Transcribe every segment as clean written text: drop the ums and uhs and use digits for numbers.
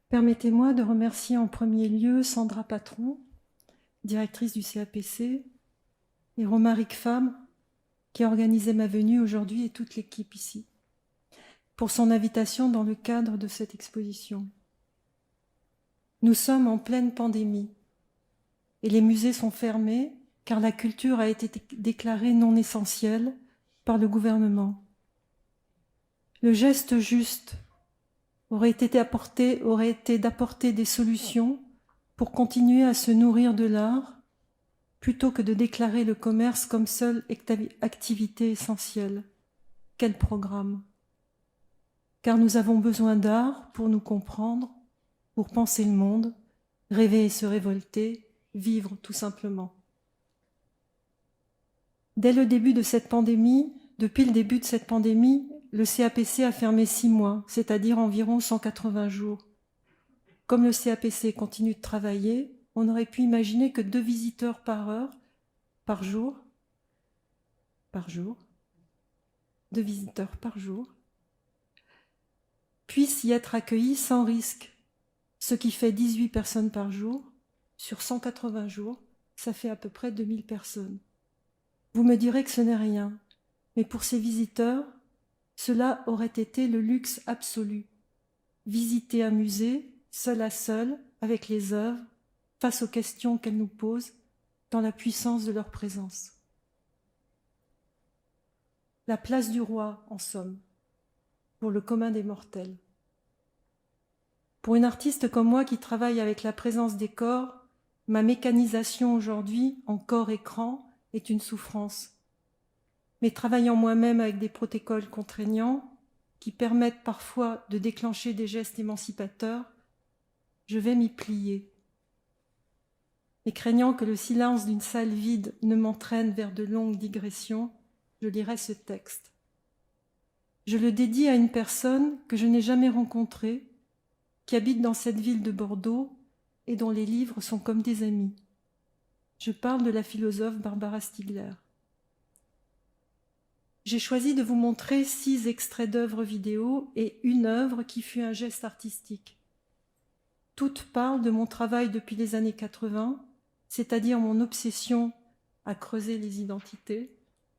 Permettez-moi de remercier en premier lieu Sandra Patron, directrice du CAPC, et Romaric Femme, qui a organisé ma venue aujourd'hui, et toute l'équipe ici, pour son invitation dans le cadre de cette exposition. Nous sommes en pleine pandémie et les musées sont fermés car la culture a été déclarée non essentielle par le gouvernement. Le geste juste aurait été d'apporter des solutions pour continuer à se nourrir de l'art plutôt que de déclarer le commerce comme seule activité essentielle. Quel programme! Car nous avons besoin d'art pour nous comprendre, pour penser le monde, rêver et se révolter, vivre tout simplement. Depuis le début de cette pandémie, le CAPC a fermé 6 mois, c'est-à-dire environ 180 jours. Comme le CAPC continue de travailler, on aurait pu imaginer que 2 visiteurs par jour, 2 visiteurs par jour, puissent y être accueillis sans risque, ce qui fait 18 personnes par jour. Sur 180 jours, ça fait à peu près 2000 personnes. Vous me direz que ce n'est rien, mais pour ces visiteurs, cela aurait été le luxe absolu. Visiter un musée, seul à seul, avec les œuvres, face aux questions qu'elles nous posent, dans la puissance de leur présence. La place du roi, en somme, pour le commun des mortels. Pour une artiste comme moi qui travaille avec la présence des corps, ma mécanisation aujourd'hui en corps-écran est une souffrance. Mais travaillant moi-même avec des protocoles contraignants qui permettent parfois de déclencher des gestes émancipateurs, je vais m'y plier. Et craignant que le silence d'une salle vide ne m'entraîne vers de longues digressions, je lirai ce texte. Je le dédie à une personne que je n'ai jamais rencontrée, qui habite dans cette ville de Bordeaux et dont les livres sont comme des amis. Je parle de la philosophe Barbara Stiegler. J'ai choisi de vous montrer 6 extraits d'œuvres vidéo et une œuvre qui fut un geste artistique. Toutes parlent de mon travail depuis les années 80, c'est-à-dire mon obsession à creuser les identités,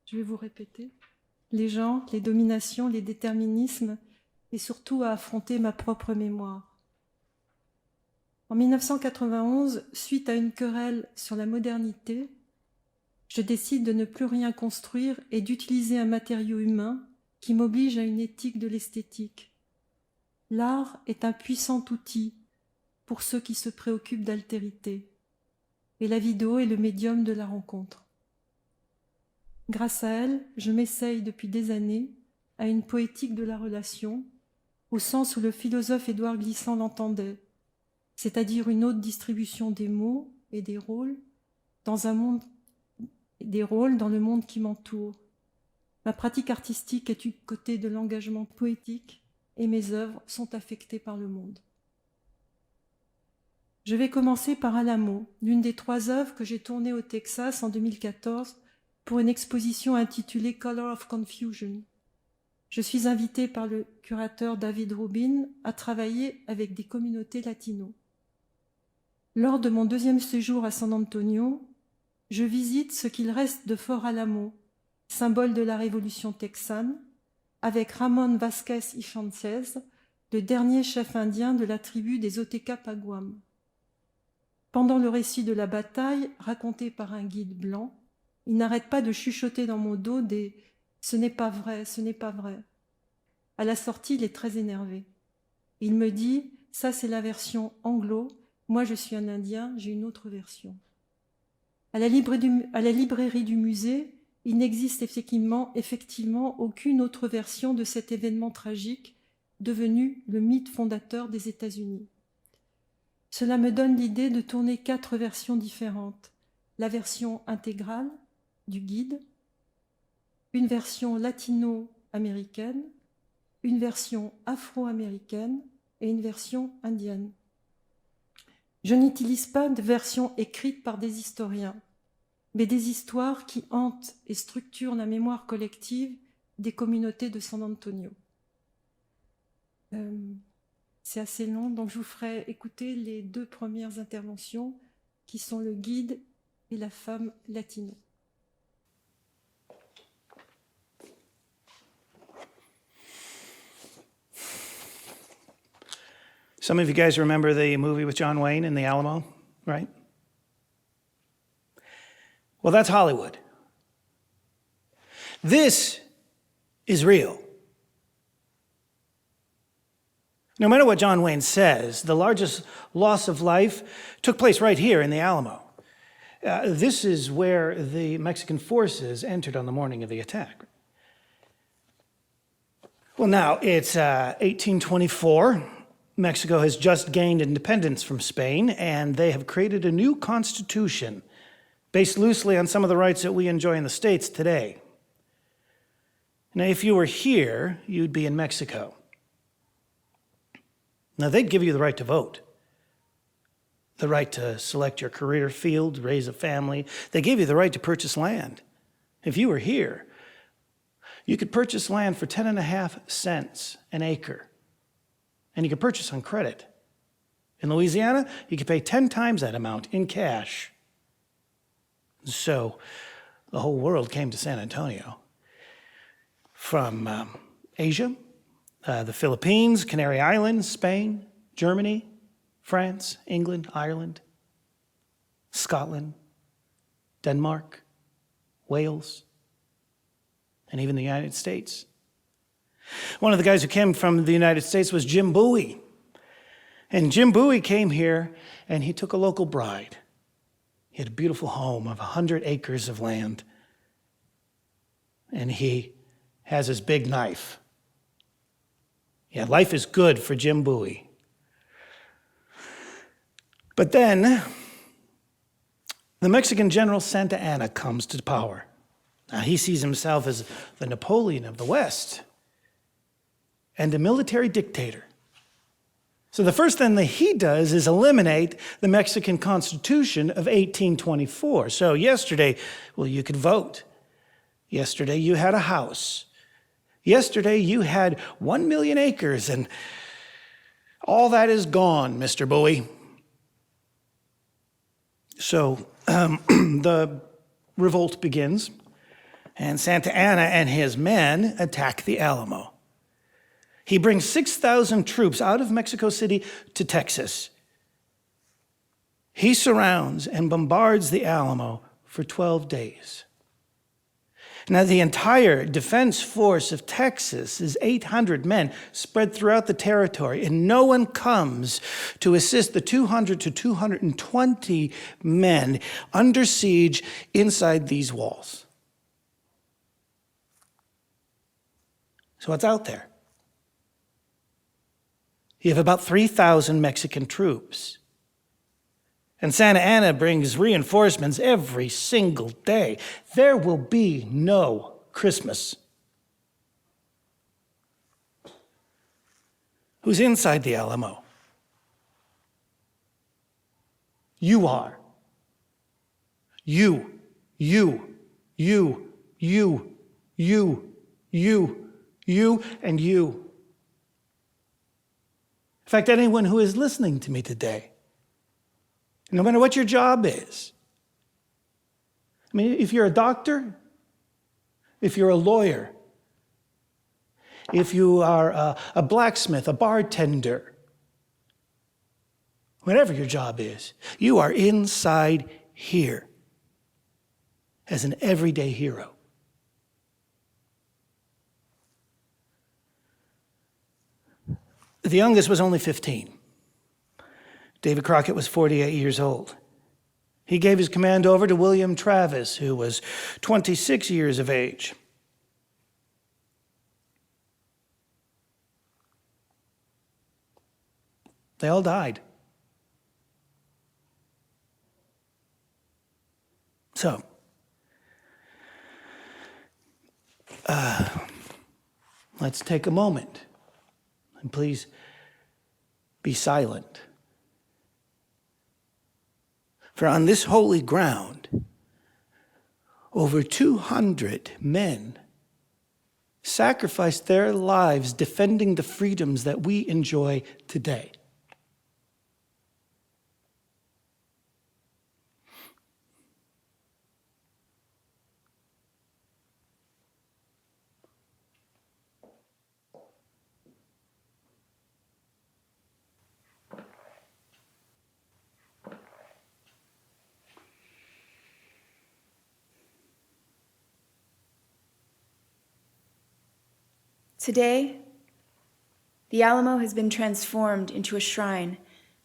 je vais vous répéter, les genres, les dominations, les déterminismes, et surtout à affronter ma propre mémoire. En 1991, suite à une querelle sur la modernité, je décide de ne plus rien construire et d'utiliser un matériau humain qui m'oblige à une éthique de l'esthétique. L'art est un puissant outil pour ceux qui se préoccupent d'altérité, et la vidéo est le médium de la rencontre. Grâce à elle, je m'essaye depuis des années à une poétique de la relation, au sens où le philosophe Édouard Glissant l'entendait, c'est-à-dire une haute distribution des mots et des rôles dans le monde qui m'entoure. Ma pratique artistique est du côté de l'engagement poétique et mes œuvres sont affectées par le monde. Je vais commencer par Alamo, l'une des 3 œuvres que j'ai tournées au Texas en 2014 pour une exposition intitulée Color of Confusion. Je suis invitée par le curateur David Rubin à travailler avec des communautés latino. Lors de mon 2e séjour à San Antonio, je visite ce qu'il reste de Fort Alamo, symbole de la révolution texane, avec Ramon Vázquez y Sánchez, le dernier chef indien de la tribu des Oteca-Paguam. Pendant le récit de la bataille, raconté par un guide blanc, il n'arrête pas de chuchoter dans mon dos des « ce n'est pas vrai, ce n'est pas vrai ». À la sortie, il est très énervé. Il me dit « ça c'est la version anglo, moi je suis un Indien, j'ai une autre version ». À la librairie du musée, il n'existe effectivement aucune autre version de cet événement tragique devenu le mythe fondateur des États-Unis. Cela me donne l'idée de tourner 4 versions différentes. La version intégrale du guide, une version latino-américaine, une version afro-américaine et une version indienne. Je n'utilise pas de version écrite par des historiens, mais des histoires qui hantent et structurent la mémoire collective des communautés de San Antonio. C'est assez long, donc je vous ferai écouter les 2 premières interventions qui sont le guide et la femme latino. Some of you guys remember the movie with John Wayne in the Alamo, right? Well, that's Hollywood. This is real. No matter what John Wayne says, the largest loss of life took place right here in the Alamo. This is where the Mexican forces entered on the morning of the attack. Well, now it's 1824. Mexico has just gained independence from Spain, and they have created a new constitution based loosely on some of the rights that we enjoy in the States today. Now, if you were here, you'd be in Mexico. Now, they'd give you the right to vote, the right to select your career field, raise a family. They gave you the right to purchase land. If you were here, you could purchase land for 10.5 cents an acre, and you could purchase on credit. In Louisiana, you could pay 10 times that amount in cash. So the whole world came to San Antonio from Asia, the Philippines, Canary Islands, Spain, Germany, France, England, Ireland, Scotland, Denmark, Wales, and even the United States. One of the guys who came from the United States was Jim Bowie. And Jim Bowie came here and he took a local bride. He had a beautiful home of 100 acres of land. And he has his big knife. Yeah, life is good for Jim Bowie. But then, the Mexican general Santa Anna comes to power. Now, he sees himself as the Napoleon of the West and a military dictator. So the first thing that he does is eliminate the Mexican Constitution of 1824. So yesterday, well, you could vote. Yesterday, you had a house. Yesterday, you had 1 million acres, and all that is gone, Mr. Bowie. So the revolt begins, and Santa Anna and his men attack the Alamo. He brings 6,000 troops out of Mexico City to Texas. He surrounds and bombards the Alamo for 12 days. Now, the entire defense force of Texas is 800 men spread throughout the territory, and no one comes to assist the 200 to 220 men under siege inside these walls. So what's out there? You have about 3,000 Mexican troops. And Santa Anna brings reinforcements every single day. There will be no Christmas. Who's inside the Alamo? You are. You, and you. In fact, anyone who is listening to me today, no matter what your job is. I mean, if you're a doctor, if you're a lawyer, if you are a blacksmith, a bartender, whatever your job is, you are inside here as an everyday hero. The youngest was only 15. David Crockett was 48 years old. He gave his command over to William Travis, who was 26 years of age. They all died. So, let's take a moment and please be silent. For on this holy ground, over 200 men sacrificed their lives defending the freedoms that we enjoy today. Today, the Alamo has been transformed into a shrine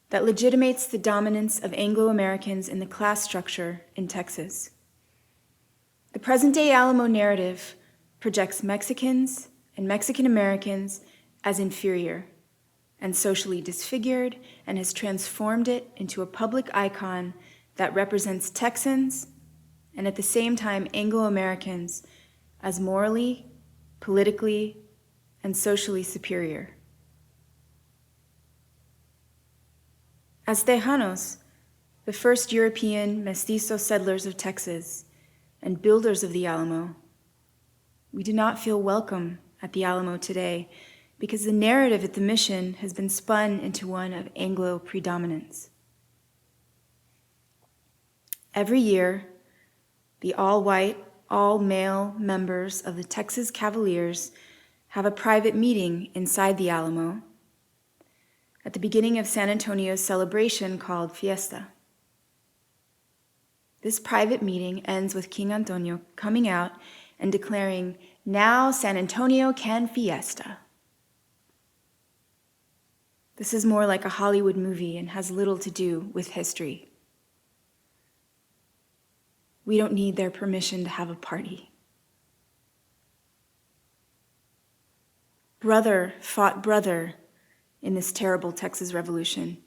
that legitimates the dominance of Anglo-Americans in the class structure in Texas. The present-day Alamo narrative projects Mexicans and Mexican Americans as inferior and socially disfigured, and has transformed it into a public icon that represents Texans and at the same time Anglo-Americans as morally, politically, and socially superior. As Tejanos, the first European mestizo settlers of Texas and builders of the Alamo, we do not feel welcome at the Alamo today because the narrative at the mission has been spun into one of Anglo predominance. Every year, the all-white, all-male members of the Texas Cavaliers have a private meeting inside the Alamo at the beginning of San Antonio's celebration called Fiesta. This private meeting ends with King Antonio coming out and declaring, "Now San Antonio can fiesta." This is more like a Hollywood movie and has little to do with history. We don't need their permission to have a party. Brother fought brother in this terrible Texas Revolution.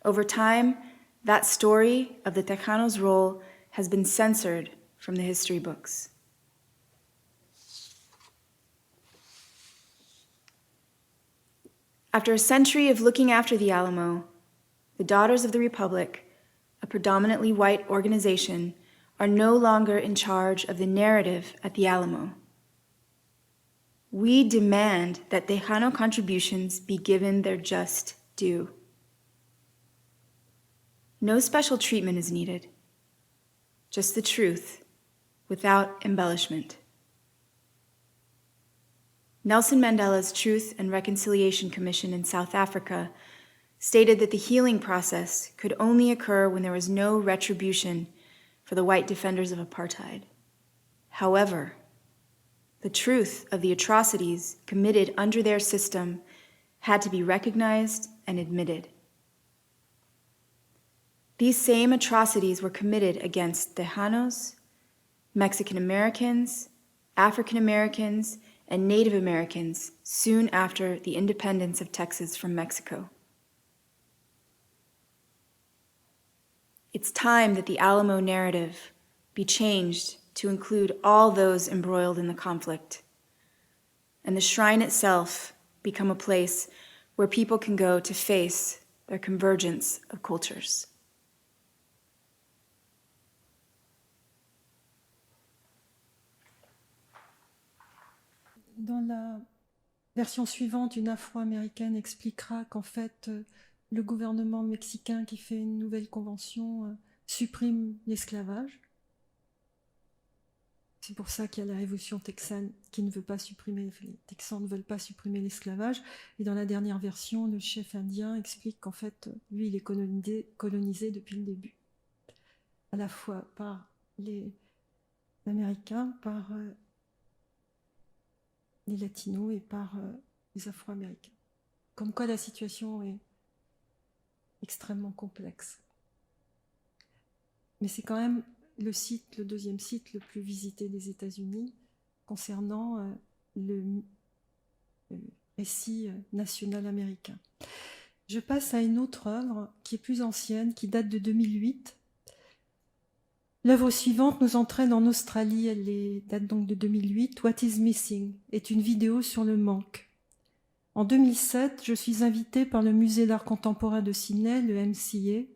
Over time, that story of the Tejanos' role has been censored from the history books. After a century of looking after the Alamo, the Daughters of the Republic, a predominantly white organization, are no longer in charge of the narrative at the Alamo. We demand that Tejano contributions be given their just due. No special treatment is needed, just the truth, without embellishment. Nelson Mandela's Truth and Reconciliation Commission in South Africa stated that the healing process could only occur when there was no retribution for the white defenders of apartheid. However, the truth of the atrocities committed under their system had to be recognized and admitted. These same atrocities were committed against Tejanos, Mexican Americans, African Americans, and Native Americans soon after the independence of Texas from Mexico. It's time that the Alamo narrative be changed to include all those embroiled in the conflict, and the shrine itself become a place where people can go to face their convergence of cultures. Dans la version suivante, une Afro-américaine expliquera qu'en fait, le gouvernement mexicain qui fait une nouvelle convention supprime l'esclavage. C'est pour ça qu'il y a la révolution texane qui ne veut pas supprimer, les Texans ne veulent pas supprimer l'esclavage. Et dans la dernière version, le chef indien explique qu'en fait, lui, il est colonisé depuis le début. À la fois par les Américains, par les Latinos et par les Afro-Américains. Comme quoi la situation est extrêmement complexe. Mais c'est quand même le deuxième site le plus visité des États-Unis concernant le récit national américain. Je passe à une autre œuvre qui est plus ancienne, qui date de 2008. L'œuvre suivante nous entraîne en Australie, date donc de 2008. What is Missing est une vidéo sur le manque. En 2007, je suis invitée par le Musée d'art contemporain de Sydney, le MCA,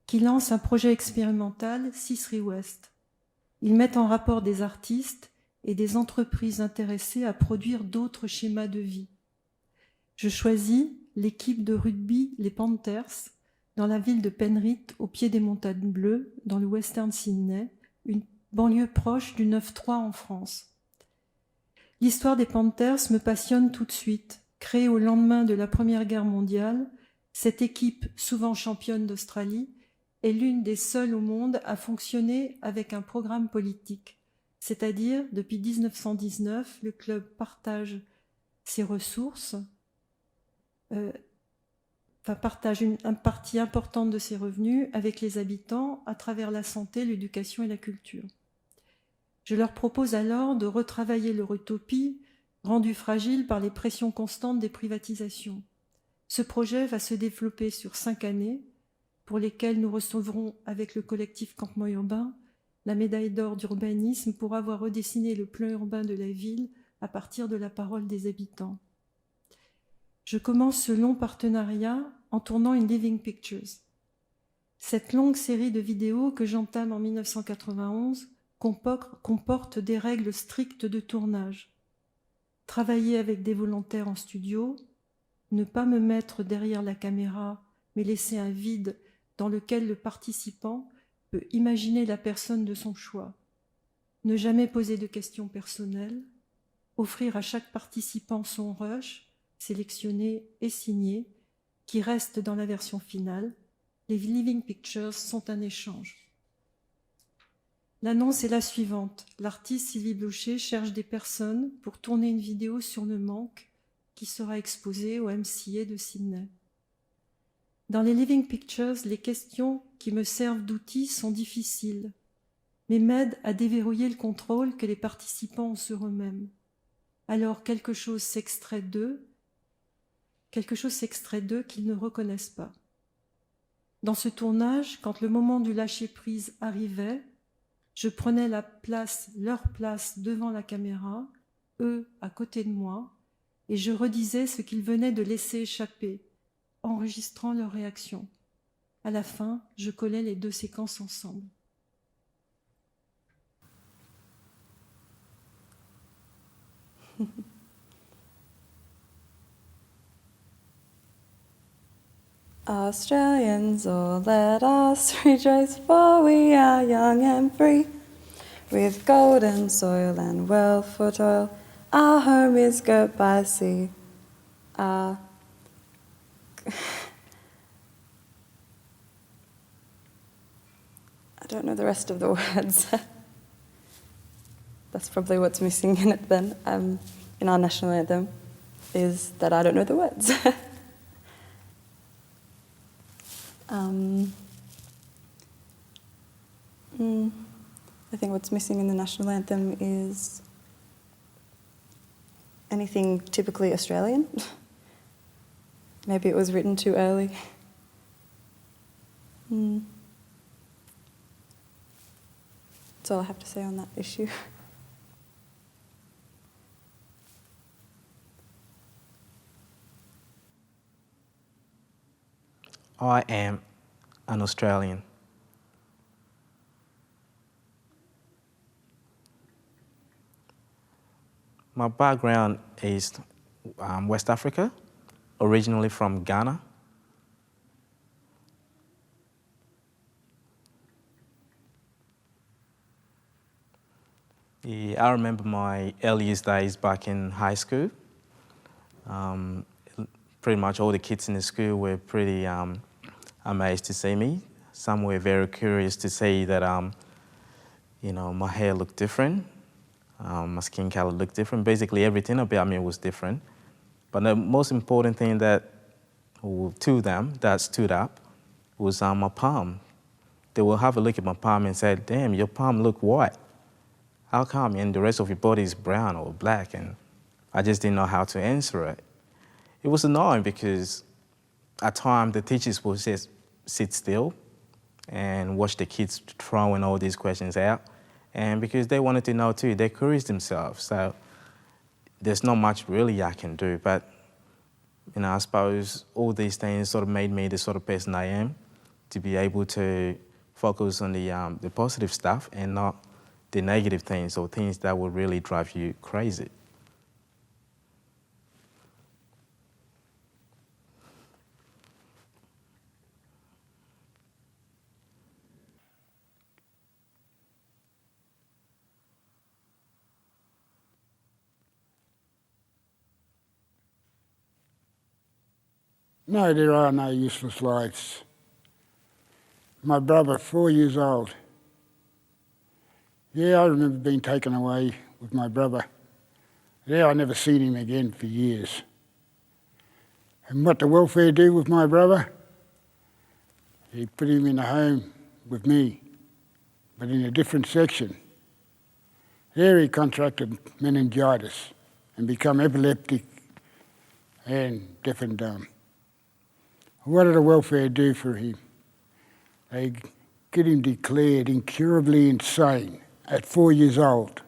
qui lance un projet expérimental, C3 West. Ils mettent en rapport des artistes et des entreprises intéressées à produire d'autres schémas de vie. Je choisis l'équipe de rugby, les Panthers, dans la ville de Penrith, au pied des montagnes bleues, dans le Western Sydney, une banlieue proche du 9-3 en France. L'histoire des Panthers me passionne tout de suite. Créée au lendemain de la Première Guerre mondiale, cette équipe, souvent championne d'Australie, est l'une des seules au monde à fonctionner avec un programme politique. C'est-à-dire, depuis 1919, le club partage ses ressources, partage une partie importante de ses revenus avec les habitants à travers la santé, l'éducation et la culture. Je leur propose alors de retravailler leur utopie, rendue fragile par les pressions constantes des privatisations. Ce projet va se développer sur 5 années, pour lesquelles nous recevrons avec le collectif Campement Urbain la médaille d'or d'urbanisme pour avoir redessiné le plan urbain de la ville à partir de la parole des habitants. Je commence ce long partenariat en tournant une Living Pictures. Cette longue série de vidéos que j'entame en 1991 comporte des règles strictes de tournage. Travailler avec des volontaires en studio, ne pas me mettre derrière la caméra, mais laisser un vide dans lequel le participant peut imaginer la personne de son choix. Ne jamais poser de questions personnelles, offrir à chaque participant son rush, sélectionné et signé, qui reste dans la version finale. Les Living Pictures sont un échange. L'annonce est la suivante. L'artiste Sylvie Blocher cherche des personnes pour tourner une vidéo sur le manque qui sera exposée au MCA de Sydney. Dans les Living Pictures, les questions qui me servent d'outils sont difficiles, mais m'aident à déverrouiller le contrôle que les participants ont sur eux-mêmes. Alors quelque chose s'extrait d'eux qu'ils ne reconnaissent pas. Dans ce tournage, quand le moment du lâcher-prise arrivait, je prenais leur place devant la caméra, eux à côté de moi, et je redisais ce qu'ils venaient de laisser échapper, enregistrant leurs réactions. À la fin, je collais les 2 séquences ensemble. Australians, oh, let us rejoice, for we are young and free. With golden soil and wealth for toil, our home is girt by sea. I don't know the rest of the words. That's probably what's missing in it then, in our national anthem, is that I don't know the words. I think what's missing in the national anthem is anything typically Australian. Maybe it was written too early. That's all I have to say on that issue. I am an Australian. My background is West Africa, originally from Ghana. Yeah, I remember my earliest days back in high school. Pretty much all the kids in the school were pretty amazed to see me. Some were very curious to see that, my hair looked different, my skin color looked different. Basically, everything about me was different. But the most important thing to them that stood up was my palm. They will have a look at my palm and say, "Damn, your palm look white. How come?" And the rest of your body is brown or black. And I just didn't know how to answer it. It was annoying because at times the teachers would just sit still and watch the kids throwing all these questions out. And because they wanted to know too, they're curious themselves. So there's not much really I can do. But, I suppose all these things sort of made me the sort of person I am, to be able to focus on the positive stuff and not the negative things or things that will really drive you crazy. No, there are no useless lives. My brother, 4 years old. Yeah, I remember being taken away with my brother. Yeah, I never seen him again for years. And what the welfare do with my brother? He put him in a home with me, but in a different section. There he contracted meningitis and become epileptic and deaf and dumb. What did the welfare do for him? They get him declared incurably insane at 4 years old.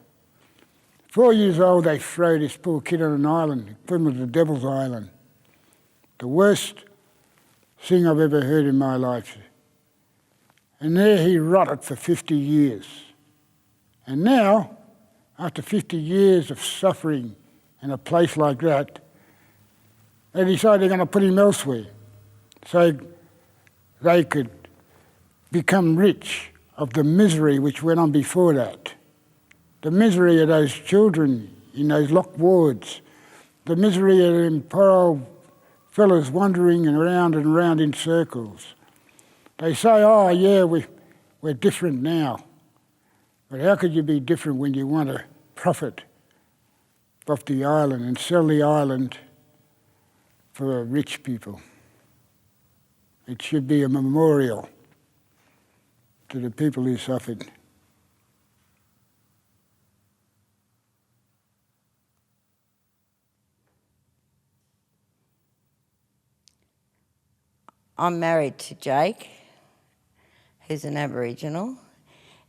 4 years old, they throw this poor kid on an island, put him on the Devil's Island. The worst thing I've ever heard in my life. And there he rotted for 50 years. And now, after 50 years of suffering in a place like that, they decide they're going to put him elsewhere so they could become rich of the misery which went on before that. The misery of those children in those locked wards, the misery of them poor old fellas wandering and around in circles. They say, oh yeah, we're different now. But how could you be different when you want to profit off the island and sell the island for rich people? It should be a memorial to the people who suffered. I'm married to Jake, who's an Aboriginal.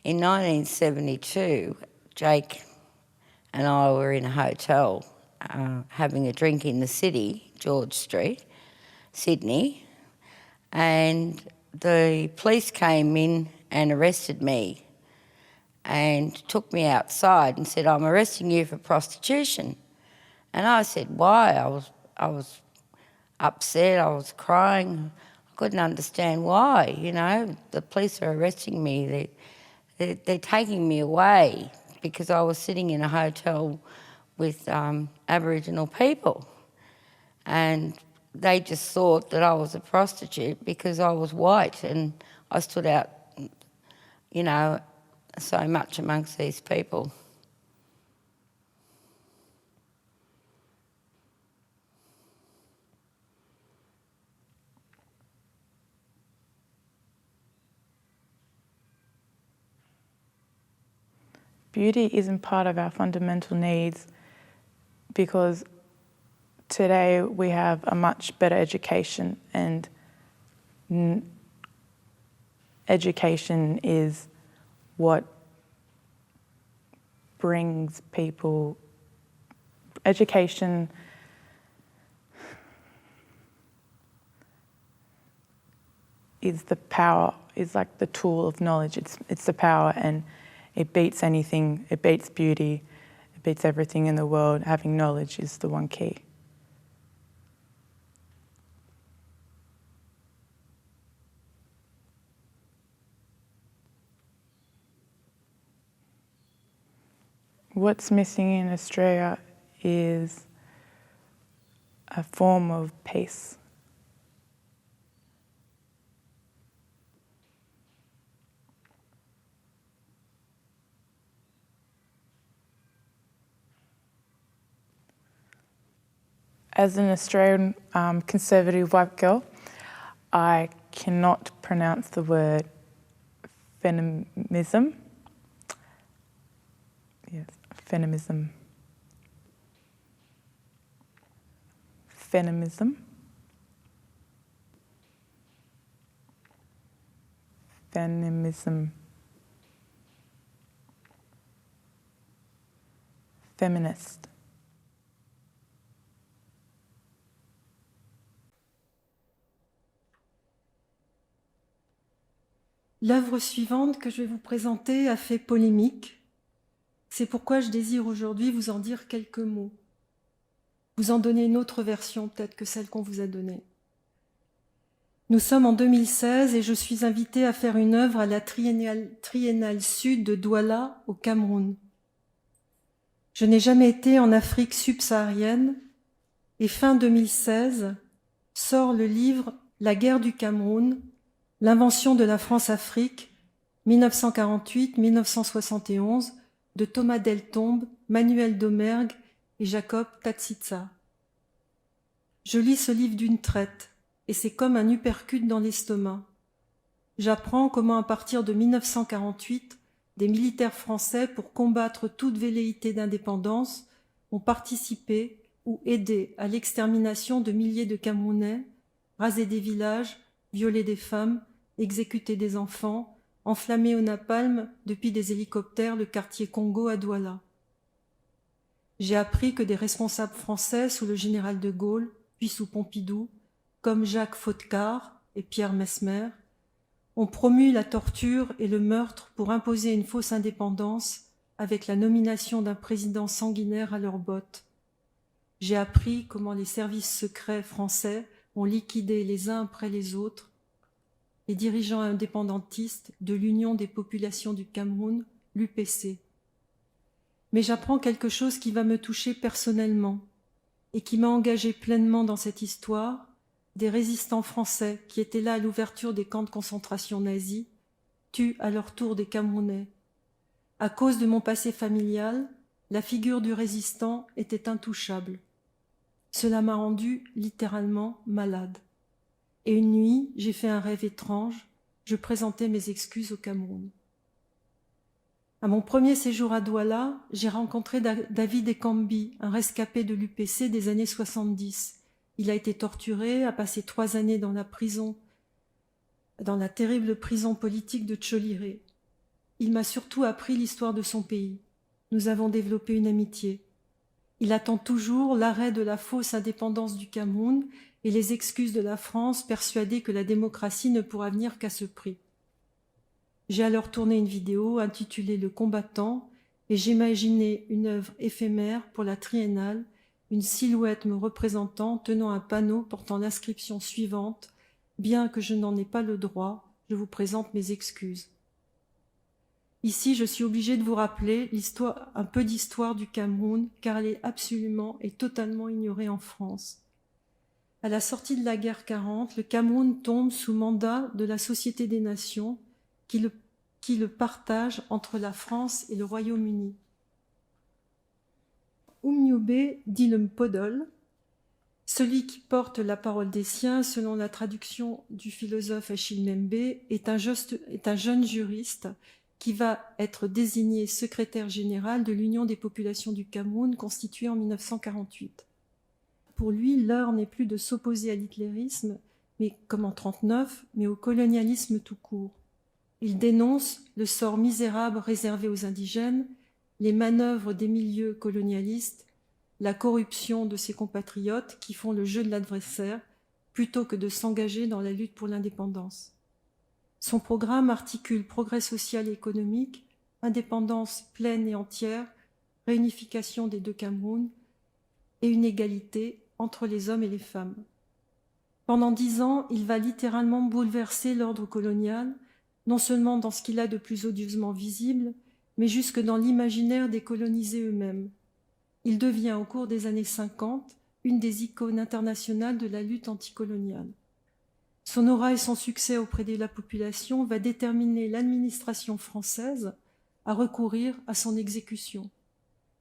In 1972, Jake and I were in a hotel having a drink in the city, George Street, Sydney, and the police came in and arrested me and took me outside and said, I'm arresting you for prostitution. And I said, why? I was upset, I was crying. I couldn't understand why, you know. The police are arresting me. They're taking me away because I was sitting in a hotel with Aboriginal people. And they just thought that I was a prostitute because I was white and I stood out, you know, so much amongst these people. Beauty isn't part of our fundamental needs because today we have a much better education, and education is what brings people, education is the power, is like the tool of knowledge. It's the power, and it beats anything. It beats beauty. It beats everything in the world. Having knowledge is the one key. What's missing in Australia is a form of peace. As an Australian conservative white girl, I cannot pronounce the word feminism. Yes, feminism. Feminism. Feminism. Feminist. L'œuvre suivante que je vais vous présenter a fait polémique C'est pourquoi je désire aujourd'hui vous en dire quelques mots, vous en donner une autre version peut-être que celle qu'on vous a donnée. Nous sommes en 2016 et je suis invitée à faire une œuvre à la Triennale Sud de Douala, au Cameroun. Je n'ai jamais été en Afrique subsaharienne et fin 2016 sort le livre La guerre du Cameroun, l'invention de la France-Afrique, 1948-1971, de Thomas Deltombe, Manuel Domergue et Jacob Tatsitsa. Je lis ce livre d'une traite et c'est comme un uppercut dans l'estomac. J'apprends comment à partir de 1948, des militaires français, pour combattre toute velléité d'indépendance, ont participé ou aidé à l'extermination de milliers de Camerounais, rasé des villages, violé des femmes, exécuté des enfants, enflammé au napalm depuis des hélicoptères le quartier Congo à Douala. J'ai appris que des responsables français sous le général de Gaulle, puis sous Pompidou, comme Jacques Fautecar et Pierre Mesmer, ont promu la torture et le meurtre pour imposer une fausse indépendance avec la nomination d'un président sanguinaire à leurs bottes. J'ai appris comment les services secrets français ont liquidé les uns après les autres les dirigeants indépendantistes de l'Union des populations du Cameroun, l'UPC. Mais j'apprends quelque chose qui va me toucher personnellement et qui m'a engagé pleinement dans cette histoire, des résistants français qui étaient là à l'ouverture des camps de concentration nazis, tuent à leur tour des Camerounais. À cause de mon passé familial, la figure du résistant était intouchable. Cela m'a rendu littéralement malade. Et une nuit, j'ai fait un rêve étrange, je présentais mes excuses au Cameroun. À mon premier séjour à Douala, j'ai rencontré David Ekambi, un rescapé de l'UPC des années 70. Il a été torturé, a passé 3 années dans la prison, dans la terrible prison politique de Tcholiré. Il m'a surtout appris l'histoire de son pays. Nous avons développé une amitié. Il attend toujours l'arrêt de la fausse indépendance du Cameroun et les excuses de la France, persuadée que la démocratie ne pourra venir qu'à ce prix. J'ai alors tourné une vidéo intitulée « Le combattant » et j'imaginais une œuvre éphémère pour la triennale, une silhouette me représentant tenant un panneau portant l'inscription suivante « Bien que je n'en ai pas le droit, je vous présente mes excuses ». Ici, je suis obligée de vous rappeler un peu d'histoire du Cameroun, car elle est absolument et totalement ignorée en France. À la sortie de la guerre 40, le Cameroun tombe sous mandat de la Société des Nations qui le partage entre la France et le Royaume-Uni. Umniube dit le Mpodol, celui qui porte la parole des siens, selon la traduction du philosophe Achille Membe, est un jeune juriste qui va être désigné secrétaire général de l'Union des populations du Cameroun constituée en 1948. Pour lui, l'heure n'est plus de s'opposer à l'hitlérisme, mais comme en 1939, mais au colonialisme tout court. Il dénonce le sort misérable réservé aux indigènes, les manœuvres des milieux colonialistes, la corruption de ses compatriotes qui font le jeu de l'adversaire plutôt que de s'engager dans la lutte pour l'indépendance. Son programme articule progrès social et économique, indépendance pleine et entière, réunification des 2 Camerouns et une égalité entre les hommes et les femmes. Pendant 10 ans, il va littéralement bouleverser l'ordre colonial, non seulement dans ce qu'il a de plus odieusement visible, mais jusque dans l'imaginaire des colonisés eux-mêmes. Il devient, au cours des années 50, une des icônes internationales de la lutte anticoloniale. Son aura et son succès auprès de la population va déterminer l'administration française à recourir à son exécution.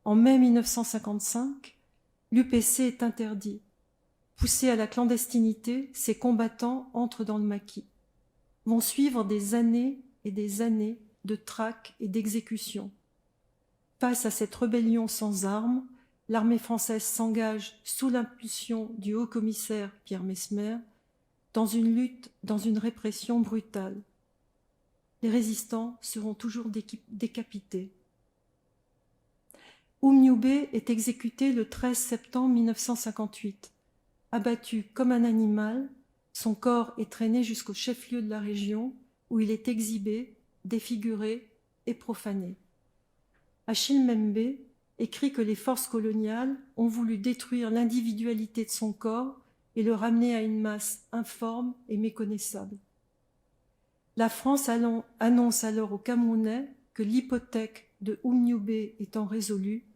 En mai 1955, l'UPC est interdit. Poussés à la clandestinité, ses combattants entrent dans le maquis. Vont suivre des années et des années de traques et d'exécutions. Face à cette rébellion sans armes, l'armée française s'engage sous l'impulsion du haut-commissaire Pierre Mesmer dans une lutte, dans une répression brutale. Les résistants seront toujours décapités. Umniube est exécuté le 13 septembre 1958. Abattu comme un animal, son corps est traîné jusqu'au chef-lieu de la région où il est exhibé, défiguré et profané. Achille Mbembe écrit que les forces coloniales ont voulu détruire l'individualité de son corps et le ramener à une masse informe et méconnaissable. La France annonce alors aux Camerounais que l'hypothèque de Oumniobé étant résolue,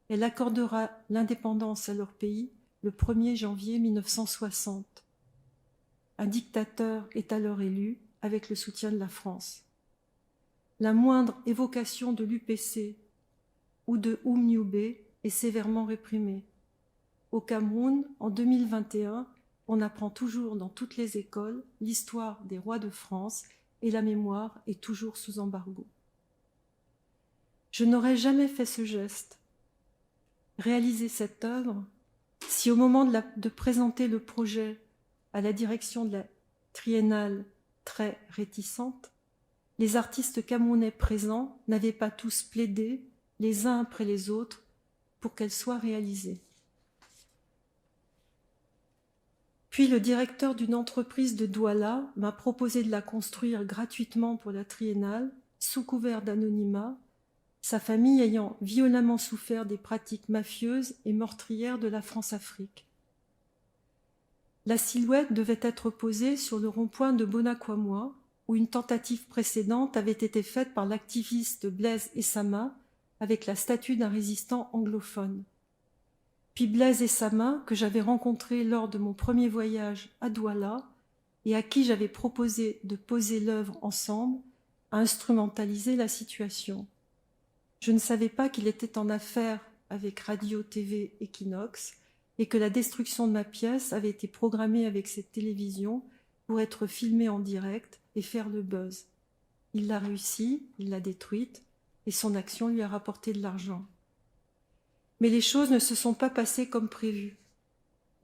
elle accordera l'indépendance à leur pays le 1er janvier 1960. Un dictateur est alors élu avec le soutien de la France. La moindre évocation de l'UPC ou de Oumniobé est sévèrement réprimée. Au Cameroun, en 2021, on apprend toujours dans toutes les écoles l'histoire des rois de France et la mémoire est toujours sous embargo. Je n'aurais jamais fait ce geste, réaliser cette œuvre, si au moment de présenter le projet à la direction de la triennale très réticente, les artistes camerounais présents n'avaient pas tous plaidé, les uns après les autres, pour qu'elle soit réalisée. Puis le directeur d'une entreprise de Douala m'a proposé de la construire gratuitement pour la triennale, sous couvert d'anonymat, sa famille ayant violemment souffert des pratiques mafieuses et meurtrières de la France-Afrique. La silhouette devait être posée sur le rond-point de Bonacquamois, où une tentative précédente avait été faite par l'activiste Blaise Essama avec la statue d'un résistant anglophone. Puis Blaise Essama, que j'avais rencontré lors de mon premier voyage à Douala et à qui j'avais proposé de poser l'œuvre ensemble, a instrumentalisé la situation. Je ne savais pas qu'il était en affaire avec Radio-TV Equinox et que la destruction de ma pièce avait été programmée avec cette télévision pour être filmée en direct et faire le buzz. Il l'a réussi, il l'a détruite et son action lui a rapporté de l'argent. Mais les choses ne se sont pas passées comme prévu.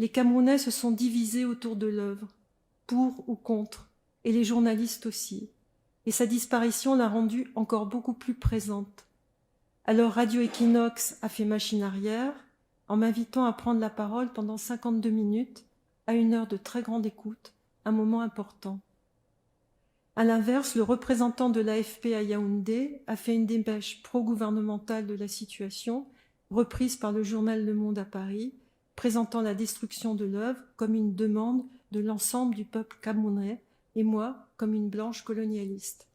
Les Camerounais se sont divisés autour de l'œuvre, pour ou contre, et les journalistes aussi. Et sa disparition l'a rendue encore beaucoup plus présente. Alors Radio Equinox a fait machine arrière, en m'invitant à prendre la parole pendant 52 minutes, à une heure de très grande écoute, un moment important. À l'inverse, le représentant de l'AFP à Yaoundé a fait une dépêche pro-gouvernementale de la situation, reprise par le journal Le Monde à Paris, présentant la destruction de l'œuvre comme une demande de l'ensemble du peuple camerounais et moi comme une blanche colonialiste.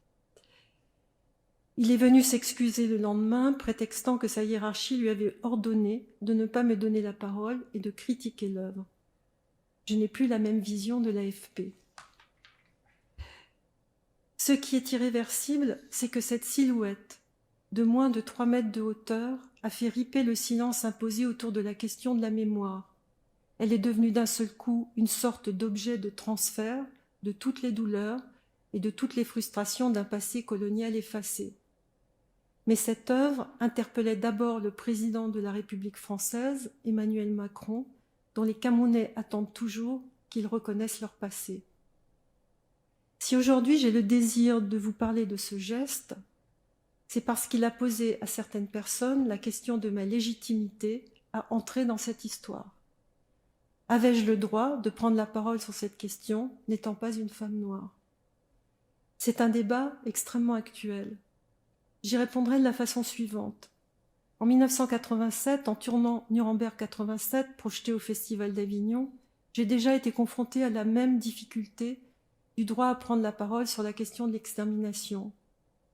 Il est venu s'excuser le lendemain, prétextant que sa hiérarchie lui avait ordonné de ne pas me donner la parole et de critiquer l'œuvre. Je n'ai plus la même vision de l'AFP. Ce qui est irréversible, c'est que cette silhouette, de moins de 3 mètres de hauteur, a fait riper le silence imposé autour de la question de la mémoire. Elle est devenue d'un seul coup une sorte d'objet de transfert de toutes les douleurs et de toutes les frustrations d'un passé colonial effacé. Mais cette œuvre interpellait d'abord le président de la République française, Emmanuel Macron, dont les Camerounais attendent toujours qu'ils reconnaissent leur passé. Si aujourd'hui j'ai le désir de vous parler de ce geste, c'est parce qu'il a posé à certaines personnes la question de ma légitimité à entrer dans cette histoire. Avais-je le droit de prendre la parole sur cette question, n'étant pas une femme noire? C'est un débat extrêmement actuel. J'y répondrai de la façon suivante. En 1987, en tournant Nuremberg 87, projeté au Festival d'Avignon, j'ai déjà été confrontée à la même difficulté du droit à prendre la parole sur la question de l'extermination.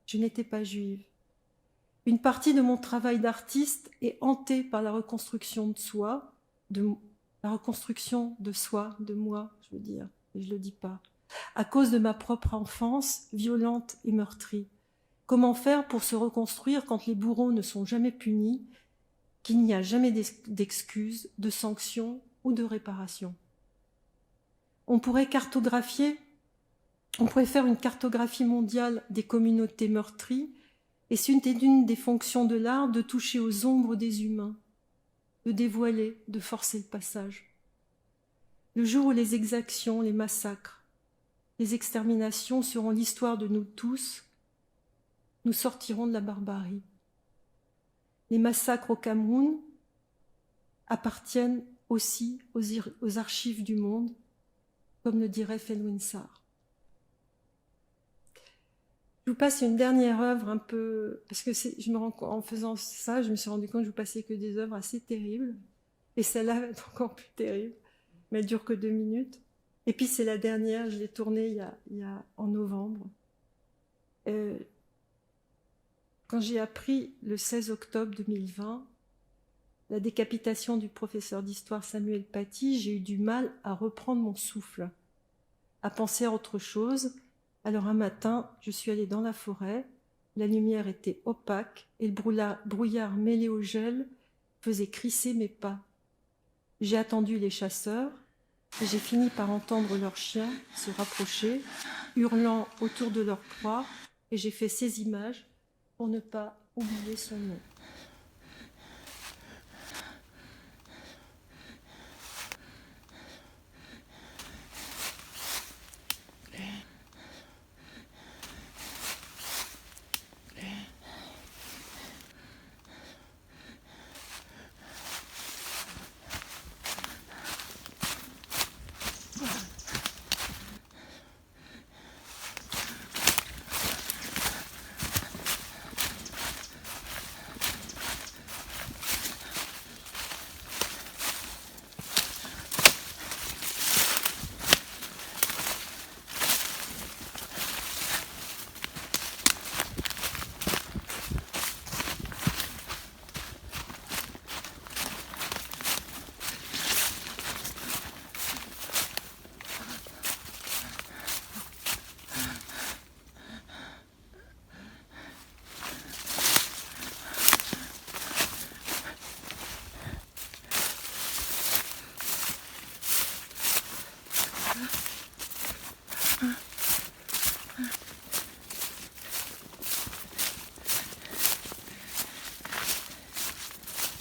Je n'étais pas juive. Une partie de mon travail d'artiste est hantée par la reconstruction de soi, de moi, je veux dire, et je ne le dis pas, à cause de ma propre enfance violente et meurtrie. Comment faire pour se reconstruire quand les bourreaux ne sont jamais punis, qu'il n'y a jamais d'excuses, de sanctions ou de réparation? On pourrait faire une cartographie mondiale des communautés meurtries, et c'est une des fonctions de l'art de toucher aux ombres des humains, de dévoiler, de forcer le passage. Le jour où les exactions, les massacres, les exterminations seront l'histoire de nous tous, nous sortirons de la barbarie. Les massacres au Cameroun appartiennent aussi aux archives du monde, comme le dirait Felwinsar. Je vous passe une dernière œuvre un peu... Parce que en faisant ça, je me suis rendu compte que je vous passais que des œuvres assez terribles. Et celle-là va être encore plus terrible. Mais elle dure que 2 minutes. Et puis c'est la dernière, je l'ai tournée en novembre. Quand j'ai appris le 16 octobre 2020 la décapitation du professeur d'histoire Samuel Paty, j'ai eu du mal à reprendre mon souffle, à penser à autre chose. Alors un matin, je suis allée dans la forêt, la lumière était opaque et le brouillard mêlé au gel faisait crisser mes pas. J'ai attendu les chasseurs et j'ai fini par entendre leurs chiens se rapprocher, hurlant autour de leur proie, et j'ai fait ces images pour ne pas oublier son nom.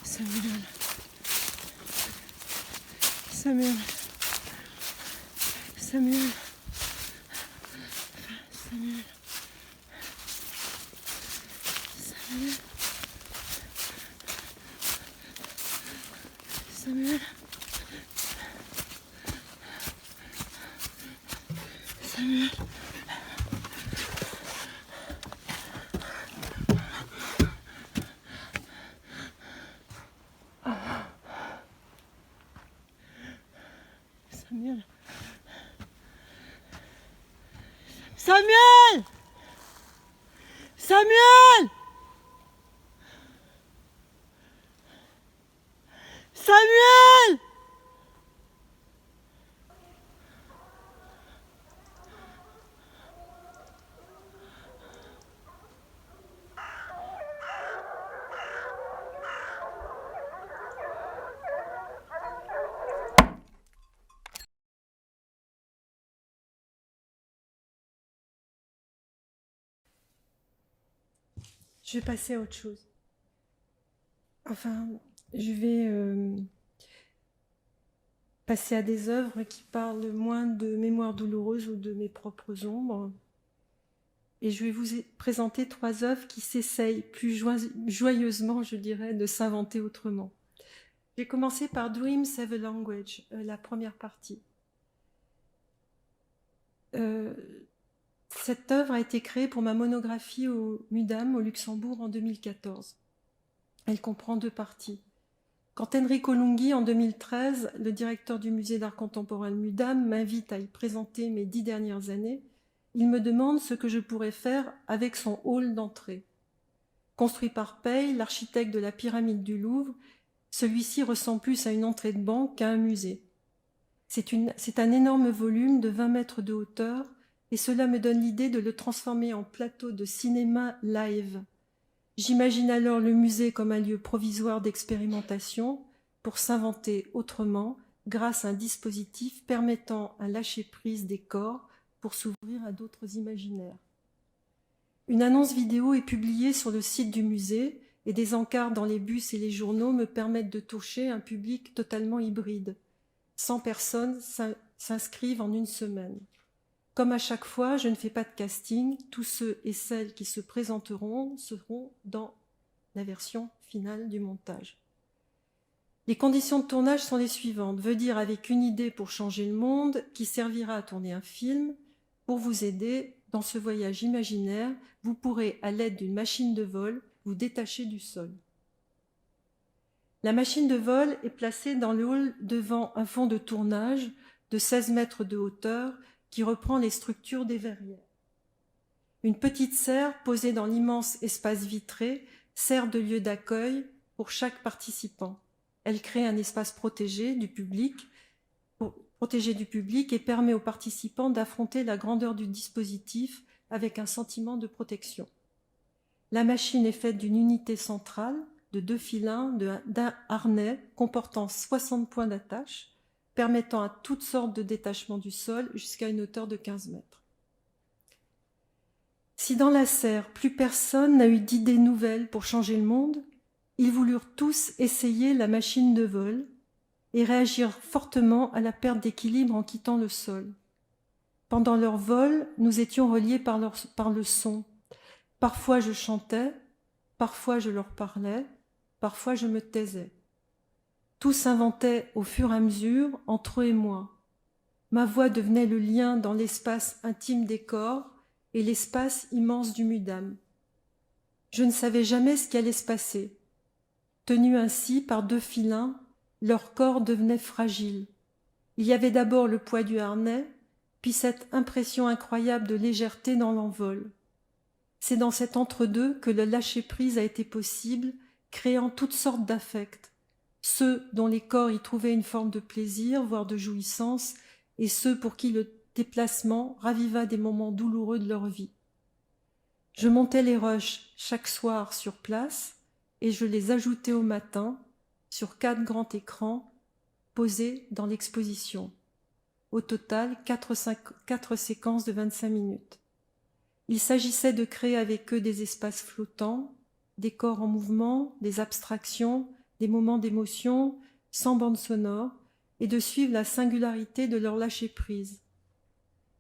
Samuel. Samuel. Samuel. Samuel. Samuel. Samuel. Samuel. Samuel. Samuel. Samuel. Je vais passer à autre chose. Enfin, je vais passer à des œuvres qui parlent moins de mémoire douloureuse ou de mes propres ombres. Et je vais vous présenter 3 œuvres qui s'essayent plus joyeusement, je dirais, de s'inventer autrement. J'ai commencé par Dreams Have a Language, la première partie. Cette œuvre a été créée pour ma monographie au MUDAM, au Luxembourg, en 2014. Elle comprend 2 parties. Quand Enrico Lunghi, en 2013, le directeur du musée d'art contemporain MUDAM, m'invite à y présenter mes 10 dernières années, il me demande ce que je pourrais faire avec son hall d'entrée. Construit par Pey, l'architecte de la pyramide du Louvre, celui-ci ressemble plus à une entrée de banque qu'à un musée. C'est un énorme volume de 20 mètres de hauteur, et cela me donne l'idée de le transformer en plateau de cinéma live. J'imagine alors le musée comme un lieu provisoire d'expérimentation pour s'inventer autrement grâce à un dispositif permettant un lâcher-prise des corps pour s'ouvrir à d'autres imaginaires. Une annonce vidéo est publiée sur le site du musée et des encarts dans les bus et les journaux me permettent de toucher un public totalement hybride. 100 personnes s'inscrivent en une semaine. Comme à chaque fois, je ne fais pas de casting. Tous ceux et celles qui se présenteront seront dans la version finale du montage. Les conditions de tournage sont les suivantes. Veut dire avec une idée pour changer le monde, qui servira à tourner un film. Pour vous aider, dans ce voyage imaginaire, vous pourrez, à l'aide d'une machine de vol, vous détacher du sol. La machine de vol est placée dans le hall devant un fond de tournage de 16 mètres de hauteur qui reprend les structures des verrières. Une petite serre posée dans l'immense espace vitré sert de lieu d'accueil pour chaque participant. Elle crée un espace protégé du public et permet aux participants d'affronter la grandeur du dispositif avec un sentiment de protection. La machine est faite d'une unité centrale, de 2 filins, d'un harnais comportant 60 points d'attache, permettant à toutes sortes de détachements du sol jusqu'à une hauteur de 15 mètres. Si dans la serre, plus personne n'a eu d'idées nouvelles pour changer le monde, ils voulurent tous essayer la machine de vol et réagir fortement à la perte d'équilibre en quittant le sol. Pendant leur vol, nous étions reliés par le son. Parfois je chantais, parfois je leur parlais, parfois je me taisais. Tout s'inventait au fur et à mesure entre eux et moi. Ma voix devenait le lien dans l'espace intime des corps et l'espace immense du Mudam. Je ne savais jamais ce qui allait se passer. Tenus ainsi par 2 filins, leur corps devenait fragile. Il y avait d'abord le poids du harnais, puis cette impression incroyable de légèreté dans l'envol. C'est dans cet entre-deux que le lâcher-prise a été possible, créant toutes sortes d'affects, ceux dont les corps y trouvaient une forme de plaisir, voire de jouissance, et ceux pour qui le déplacement raviva des moments douloureux de leur vie. Je montais les rushs chaque soir sur place et je les ajoutais au matin sur 4 grands écrans posés dans l'exposition. Au total, 4 séquences de 25 minutes. Il s'agissait de créer avec eux des espaces flottants, des corps en mouvement, des abstractions, des moments d'émotion, sans bande sonore, et de suivre la singularité de leur lâcher-prise.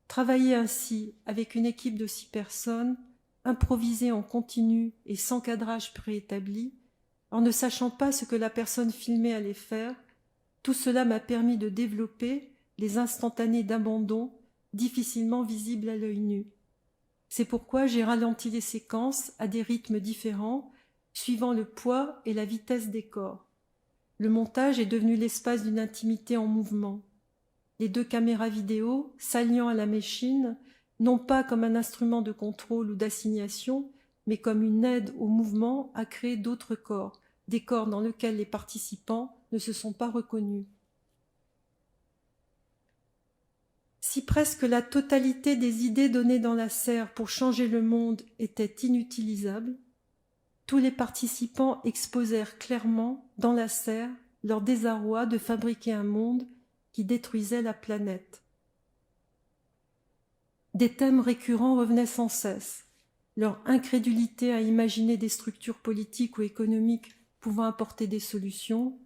Travailler ainsi avec une équipe de 6 personnes, improviser en continu et sans cadrage préétabli, en ne sachant pas ce que la personne filmée allait faire, tout cela m'a permis de développer les instantanés d'abandon difficilement visibles à l'œil nu. C'est pourquoi j'ai ralenti les séquences à des rythmes différents, suivant le poids et la vitesse des corps. Le montage est devenu l'espace d'une intimité en mouvement. Les 2 caméras vidéo, s'alliant à la machine, non pas comme un instrument de contrôle ou d'assignation, mais comme une aide au mouvement à créer d'autres corps, des corps dans lesquels les participants ne se sont pas reconnus. Si presque la totalité des idées données dans la serre pour changer le monde était inutilisable, tous les participants exposèrent clairement dans la serre leur désarroi de fabriquer un monde qui détruisait la planète. Des thèmes récurrents revenaient sans cesse, leur incrédulité à imaginer des structures politiques ou économiques pouvant apporter des solutions,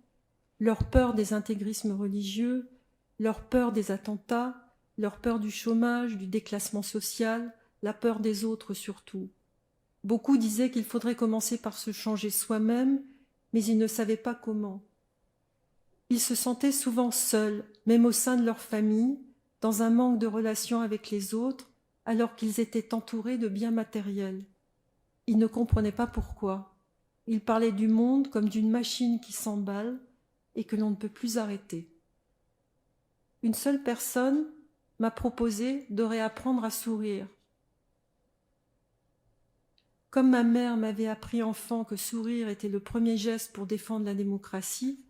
leur peur des intégrismes religieux, leur peur des attentats, leur peur du chômage, du déclassement social, la peur des autres surtout. Beaucoup disaient qu'il faudrait commencer par se changer soi-même, mais ils ne savaient pas comment. Ils se sentaient souvent seuls, même au sein de leur famille, dans un manque de relation avec les autres, alors qu'ils étaient entourés de biens matériels. Ils ne comprenaient pas pourquoi. Ils parlaient du monde comme d'une machine qui s'emballe et que l'on ne peut plus arrêter. Une seule personne m'a proposé de réapprendre à sourire. Comme ma mère m'avait appris enfant que sourire était le premier geste pour défendre la démocratie,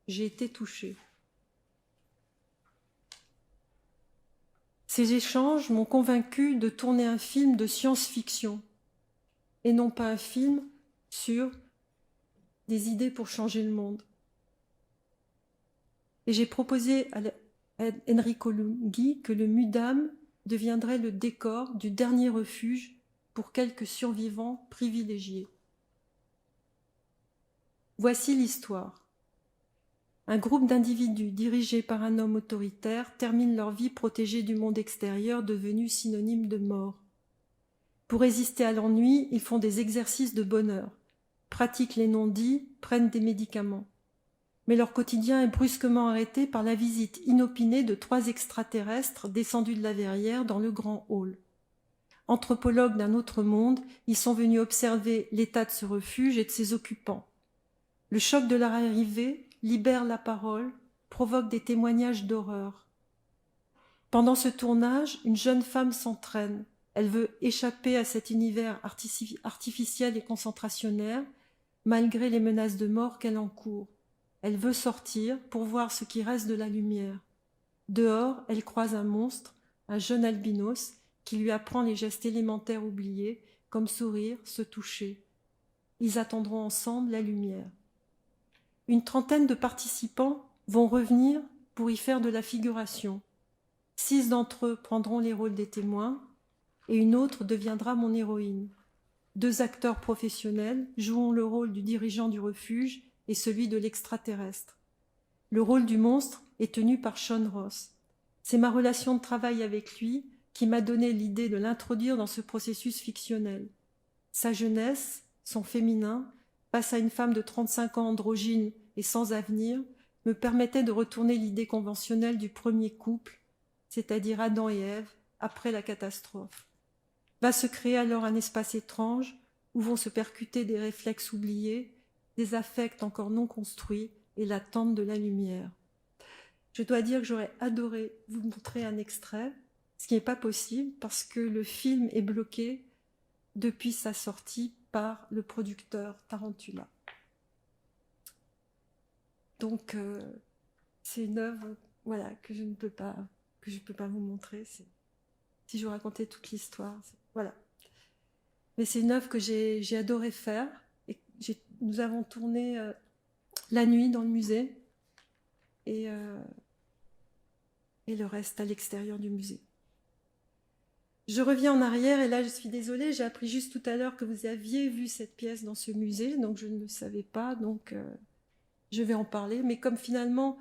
j'ai été touchée. Ces échanges m'ont convaincue de tourner un film de science-fiction et non pas un film sur des idées pour changer le monde. Et j'ai proposé à Enrico Lunghi que le Mudam deviendrait le décor du dernier refuge pour quelques survivants privilégiés. Voici l'histoire. Un groupe d'individus dirigés par un homme autoritaire termine leur vie protégée du monde extérieur devenu synonyme de mort. Pour résister à l'ennui, ils font des exercices de bonheur, pratiquent les non-dits, prennent des médicaments. Mais leur quotidien est brusquement arrêté par la visite inopinée de 3 extraterrestres descendus de la verrière dans le grand hall. Anthropologues d'un autre monde, ils sont venus observer l'état de ce refuge et de ses occupants. Le choc de leur arrivée libère la parole, provoque des témoignages d'horreur. Pendant ce tournage, une jeune femme s'entraîne. Elle veut échapper à cet univers artificiel et concentrationnaire, malgré les menaces de mort qu'elle encourt. Elle veut sortir pour voir ce qui reste de la lumière. Dehors, elle croise un monstre, un jeune albinos, qui lui apprend les gestes élémentaires oubliés, comme sourire, se toucher. Ils attendront ensemble la lumière. Une trentaine de participants vont revenir pour y faire de la figuration. 6 d'entre eux prendront les rôles des témoins et une autre deviendra mon héroïne. 2 acteurs professionnels joueront le rôle du dirigeant du refuge et celui de l'extraterrestre. Le rôle du monstre est tenu par Sean Ross. C'est ma relation de travail avec lui qui m'a donné l'idée de l'introduire dans ce processus fictionnel. Sa jeunesse, son féminin, face à une femme de 35 ans androgyne et sans avenir, me permettait de retourner l'idée conventionnelle du premier couple, c'est-à-dire Adam et Ève, après la catastrophe. Va se créer alors un espace étrange où vont se percuter des réflexes oubliés, des affects encore non construits et l'attente de la lumière. Je dois dire que j'aurais adoré vous montrer un extrait, ce qui n'est pas possible parce que le film est bloqué depuis sa sortie par le producteur Tarantula. Donc, c'est une œuvre que je ne peux pas, vous montrer. Si je vous racontais toute l'histoire, voilà. Mais c'est une œuvre que j'ai adoré faire. Et nous avons tourné la nuit dans le musée et le reste à l'extérieur du musée. Je reviens en arrière et là je suis désolée, j'ai appris juste tout à l'heure que vous aviez vu cette pièce dans ce musée, donc je ne le savais pas, donc je vais en parler. Mais comme finalement,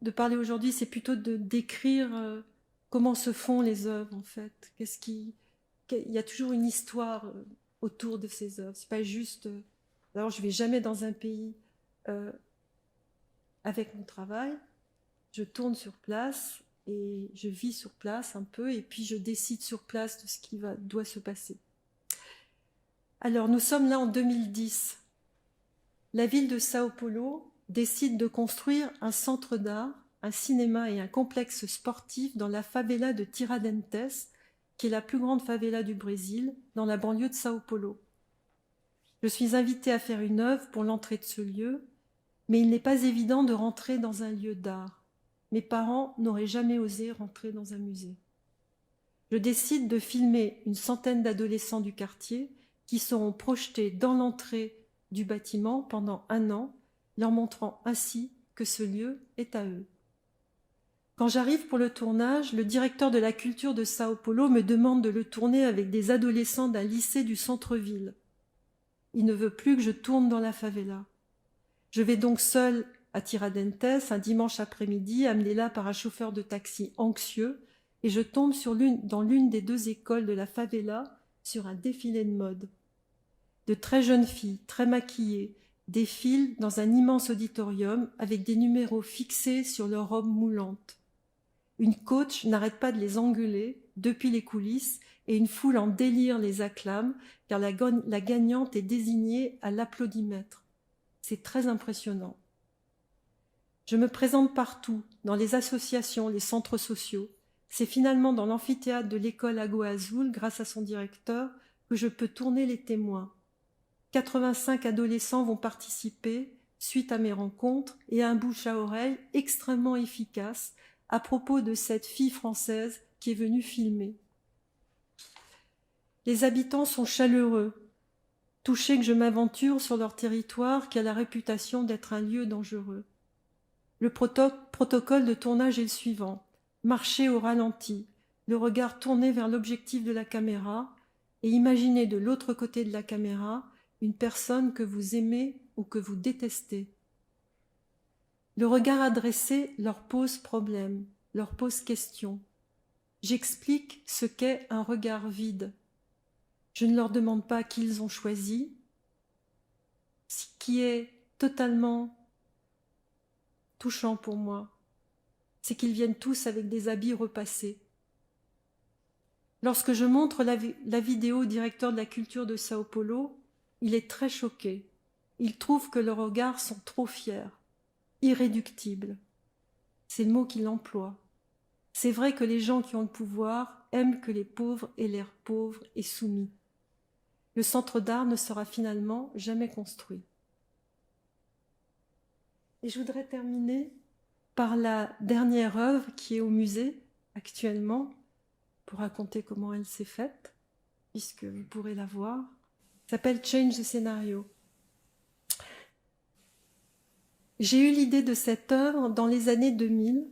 de parler aujourd'hui, c'est plutôt de décrire comment se font les œuvres en fait. Il y a toujours une histoire autour de ces œuvres. C'est pas juste. Alors je vais jamais dans un pays avec mon travail. Je tourne sur place et je vis sur place un peu et puis je décide sur place de ce qui doit se passer. Alors nous sommes là en 2010. La ville de Sao Paulo décide de construire un centre d'art, un cinéma et un complexe sportif dans la favela de Tiradentes, qui est la plus grande favela du Brésil, dans la banlieue de Sao Paulo. Je suis invitée à faire une œuvre pour l'entrée de ce lieu, mais il n'est pas évident de rentrer dans un lieu d'art. Mes parents n'auraient jamais osé rentrer dans un musée. Je décide de filmer une centaine d'adolescents du quartier qui seront projetés dans l'entrée du bâtiment pendant 1 an, leur montrant ainsi que ce lieu est à eux. Quand j'arrive pour le tournage, le directeur de la culture de Sao Paulo me demande de le tourner avec des adolescents d'un lycée du centre-ville. Il ne veut plus que je tourne dans la favela. Je vais donc seule à Tiradentes un dimanche après-midi, amenée là par un chauffeur de taxi anxieux, et je tombe dans l'une des 2 écoles de la favela sur un défilé de mode. De très jeunes filles, très maquillées, défilent dans un immense auditorium avec des numéros fixés sur leurs robes moulantes. Une coach n'arrête pas de les engueuler depuis les coulisses et une foule en délire les acclame car la gagnante est désignée à l'applaudimètre. C'est très impressionnant. Je me présente partout, dans les associations, les centres sociaux. C'est finalement dans l'amphithéâtre de l'école Lagoa Azul, grâce à son directeur, que je peux tourner les témoins. 85 adolescents vont participer, suite à mes rencontres, et à un bouche à oreille extrêmement efficace à propos de cette fille française qui est venue filmer. Les habitants sont chaleureux, touchés que je m'aventure sur leur territoire qui a la réputation d'être un lieu dangereux. Le protocole de tournage est le suivant. Marcher au ralenti, le regard tourné vers l'objectif de la caméra et imaginez de l'autre côté de la caméra une personne que vous aimez ou que vous détestez. Le regard adressé leur pose problème, leur pose question. J'explique ce qu'est un regard vide. Je ne leur demande pas qui ils ont choisi, ce qui est totalement touchant pour moi, c'est qu'ils viennent tous avec des habits repassés. Lorsque je montre la vidéo au directeur de la culture de Sao Paulo, il est très choqué. Il trouve que leurs regards sont trop fiers, irréductibles. C'est le mot qu'il emploie. C'est vrai que les gens qui ont le pouvoir aiment que les pauvres aient l'air pauvres et soumis. Le centre d'art ne sera finalement jamais construit. Et je voudrais terminer par la dernière œuvre qui est au musée actuellement, pour raconter comment elle s'est faite, puisque vous pourrez la voir. Elle s'appelle Change the Scenario. J'ai eu l'idée de cette œuvre dans les années 2000.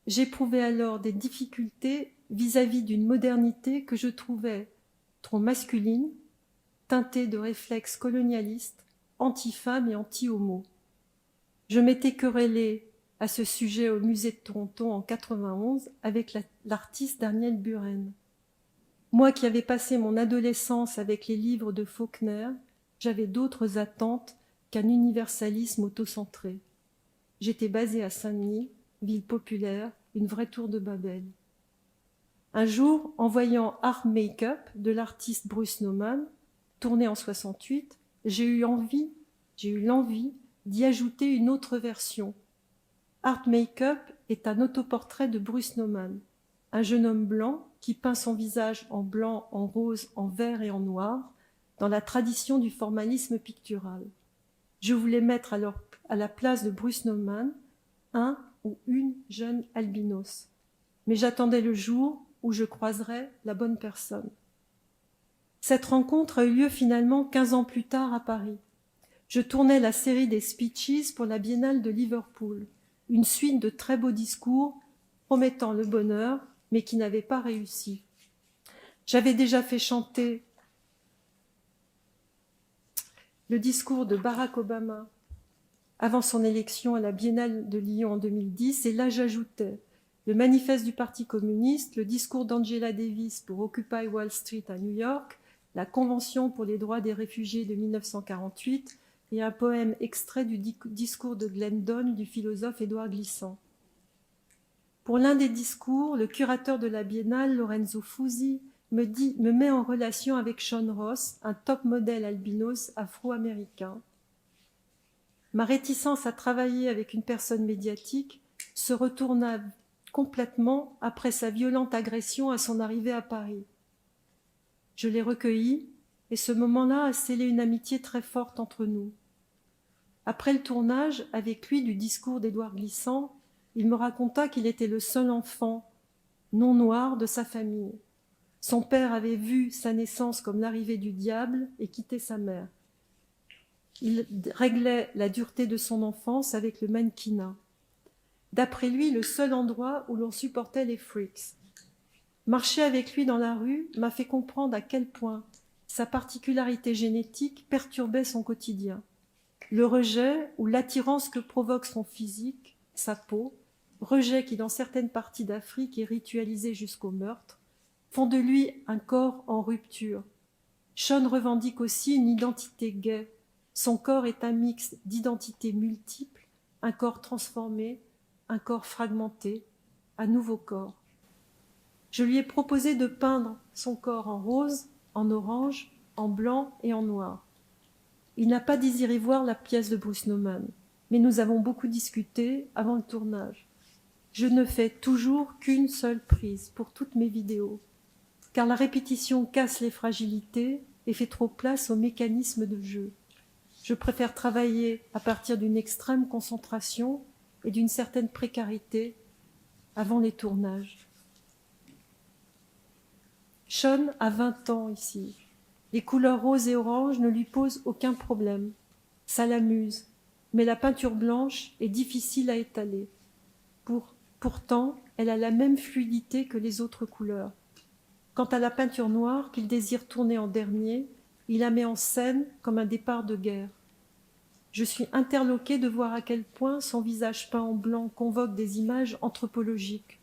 J'éprouvais alors des difficultés vis-à-vis d'une modernité que je trouvais trop masculine, teintée de réflexes colonialistes, anti-femmes et anti-homo. Je m'étais querellée à ce sujet au musée de Toronto en 91 avec l'artiste Daniel Buren. Moi qui avais passé mon adolescence avec les livres de Faulkner, j'avais d'autres attentes qu'un universalisme autocentré. J'étais basée à Saint-Denis, ville populaire, une vraie tour de Babel. Un jour, en voyant Art Make-up de l'artiste Bruce Nauman, tourné en 68, j'ai eu l'envie d'y ajouter une autre version. Art Make-up est un autoportrait de Bruce Nauman, un jeune homme blanc qui peint son visage en blanc, en rose, en vert et en noir, dans la tradition du formalisme pictural. Je voulais mettre alors à la place de Bruce Nauman un ou une jeune albinos, mais j'attendais le jour où je croiserais la bonne personne. Cette rencontre a eu lieu finalement 15 ans plus tard à Paris. Je tournais la série des speeches pour la Biennale de Liverpool, une suite de très beaux discours promettant le bonheur, mais qui n'avaient pas réussi. J'avais déjà fait chanter le discours de Barack Obama avant son élection à la Biennale de Lyon en 2010, et là j'ajoutais le manifeste du Parti communiste, le discours d'Angela Davis pour Occupy Wall Street à New York, la Convention pour les droits des réfugiés de 1948 et un poème extrait du discours de Glenn Donne du philosophe Édouard Glissant. Pour l'un des discours, le curateur de la Biennale, Lorenzo Fusi, me met en relation avec Sean Ross, un top modèle albinos afro-américain. Ma réticence à travailler avec une personne médiatique se retourna complètement après sa violente agression à son arrivée à Paris. Je l'ai recueilli et ce moment-là a scellé une amitié très forte entre nous. Après le tournage, avec lui, du discours d'Édouard Glissant, il me raconta qu'il était le seul enfant non noir de sa famille. Son père avait vu sa naissance comme l'arrivée du diable et quitté sa mère. Il réglait la dureté de son enfance avec le mannequinat. D'après lui, le seul endroit où l'on supportait les freaks. Marcher avec lui dans la rue m'a fait comprendre à quel point sa particularité génétique perturbait son quotidien. Le rejet ou l'attirance que provoque son physique, sa peau, rejet qui dans certaines parties d'Afrique est ritualisé jusqu'au meurtre, font de lui un corps en rupture. Sean revendique aussi une identité gay. Son corps est un mix d'identités multiples, un corps transformé, un corps fragmenté, un nouveau corps. Je lui ai proposé de peindre son corps en rose, en orange, en blanc et en noir. Il n'a pas désiré voir la pièce de Bruce Nauman, mais nous avons beaucoup discuté avant le tournage. Je ne fais toujours qu'une seule prise pour toutes mes vidéos, car la répétition casse les fragilités et fait trop place aux mécanismes de jeu. Je préfère travailler à partir d'une extrême concentration et d'une certaine précarité avant les tournages. Sean a 20 ans ici. Les couleurs roses et oranges ne lui posent aucun problème. Ça l'amuse. Mais la peinture blanche est difficile à étaler. Pourtant, elle a la même fluidité que les autres couleurs. Quant à la peinture noire qu'il désire tourner en dernier, il la met en scène comme un départ de guerre. Je suis interloquée de voir à quel point son visage peint en blanc convoque des images anthropologiques.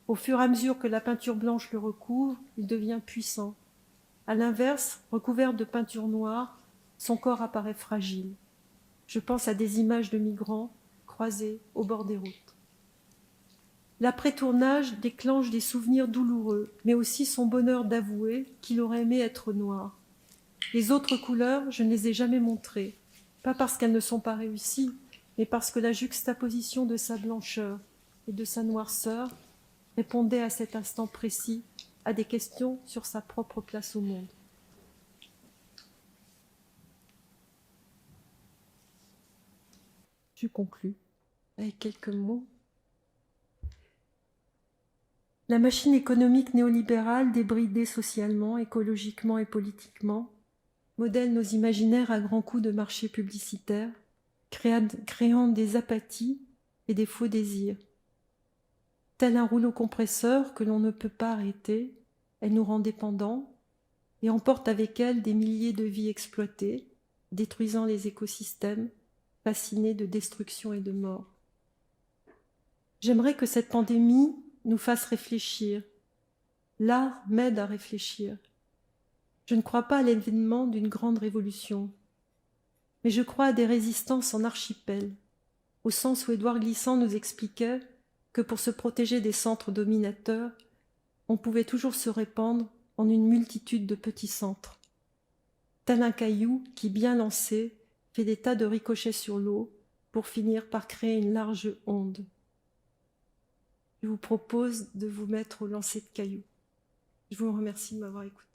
Au fur et à mesure que la peinture blanche le recouvre, il devient puissant. À l'inverse, recouvert de peinture noire, son corps apparaît fragile. Je pense à des images de migrants croisés au bord des routes. L'après-tournage déclenche des souvenirs douloureux, mais aussi son bonheur d'avouer qu'il aurait aimé être noir. Les autres couleurs, je ne les ai jamais montrées, pas parce qu'elles ne sont pas réussies, mais parce que la juxtaposition de sa blancheur et de sa noirceur répondait à cet instant précis à des questions sur sa propre place au monde. Je conclus avec quelques mots. La machine économique néolibérale, débridée socialement, écologiquement et politiquement, modèle nos imaginaires à grands coups de marché publicitaire, créant des apathies et des faux désirs. Tel un rouleau compresseur que l'on ne peut pas arrêter, elle nous rend dépendants et emporte avec elle des milliers de vies exploitées, détruisant les écosystèmes, fascinés de destruction et de mort. J'aimerais que cette pandémie nous fasse réfléchir. L'art m'aide à réfléchir. Je ne crois pas à l'événement d'une grande révolution, mais je crois à des résistances en archipel, au sens où Édouard Glissant nous expliquait que pour se protéger des centres dominateurs, on pouvait toujours se répandre en une multitude de petits centres. Tel un caillou qui, bien lancé, fait des tas de ricochets sur l'eau pour finir par créer une large onde. Je vous propose de vous mettre au lancer de cailloux. Je vous remercie de m'avoir écouté.